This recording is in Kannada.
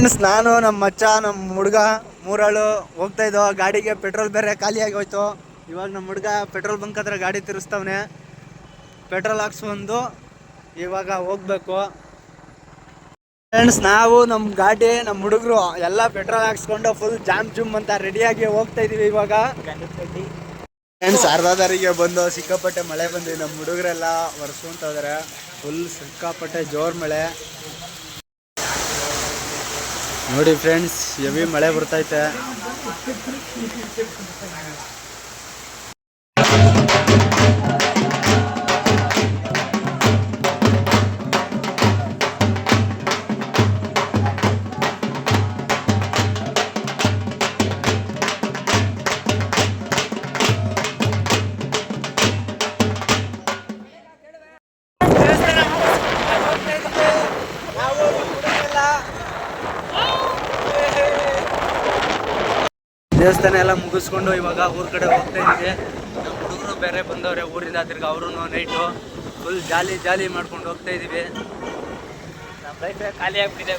ಫ್ರೆಂಡ್ಸ್, ನಾನು ನಮ್ಮ ಮಚ್ಚ ನಮ್ಮ ಹುಡುಗ ಮೂರಾಳು ಹೋಗ್ತಾ ಇದ್ದೋ. ಗಾಡಿಗೆ ಪೆಟ್ರೋಲ್ ಬೇರೆ ಖಾಲಿ ಆಗೋಯ್ತು. ಇವಾಗ ನಮ್ಮ ಹುಡುಗ ಪೆಟ್ರೋಲ್ ಬಂಕ್ ಹತ್ರ ಗಾಡಿ ತಿರ್ಸ್ತವನೆ. ಪೆಟ್ರೋಲ್ ಹಾಕ್ಸ್ಕೊಂಡು ಇವಾಗ ಹೋಗ್ಬೇಕು. ಫ್ರೆಂಡ್ಸ್, ನಾವು ನಮ್ಮ ಗಾಡಿ ನಮ್ಮ ಹುಡುಗರು ಎಲ್ಲ ಪೆಟ್ರೋಲ್ ಹಾಕ್ಸ್ಕೊಂಡು ಫುಲ್ ಜಾಮ್ ಜುಮ್ ಅಂತ ರೆಡಿಯಾಗಿ ಹೋಗ್ತಾ ಇದೀವಿ. ಇವಾಗ ಫ್ರೆಂಡ್ಸ್, ಅರ್ಧದಾರಿಗೆ ಬಂದು ಸಿಕ್ಕಾಪಟ್ಟೆ ಮಳೆ ಬಂದ್ವಿ. ನಮ್ಮ ಹುಡುಗರೆಲ್ಲ ಒರೆಸ್ಕೊಂತ ಇದಾರೆ. ಫುಲ್ ಸಿಕ್ಕಾಪಟ್ಟೆ ಜೋರ್ ಮಳೆ ನೋಡಿ ಫ್ರೆಂಡ್ಸ್, ಹೆವಿ ಮಳೆ ಬರ್ತೈತೆ. ದೇವಸ್ಥಾನ ಎಲ್ಲ ಮುಗಿಸ್ಕೊಂಡು ಇವಾಗ ಊರ ಕಡೆ ಹೋಗ್ತಾ ಇದ್ದೀವಿ. ನಮ್ಮ ಹುಡುಗರು ಬೇರೆ ಬಂದವ್ರೆ ಊರಿಂದ. ತಿರ್ಗಿ ಅವರು ನೈಟು ಫುಲ್ ಜಾಲಿ ಮಾಡ್ಕೊಂಡು ಹೋಗ್ತಾ ಇದ್ದೀವಿ. ನಮ್ಮ ಲೈಫ್ ಖಾಲಿ ಆಗ್ಬಿಟ್ಟಿದೆ.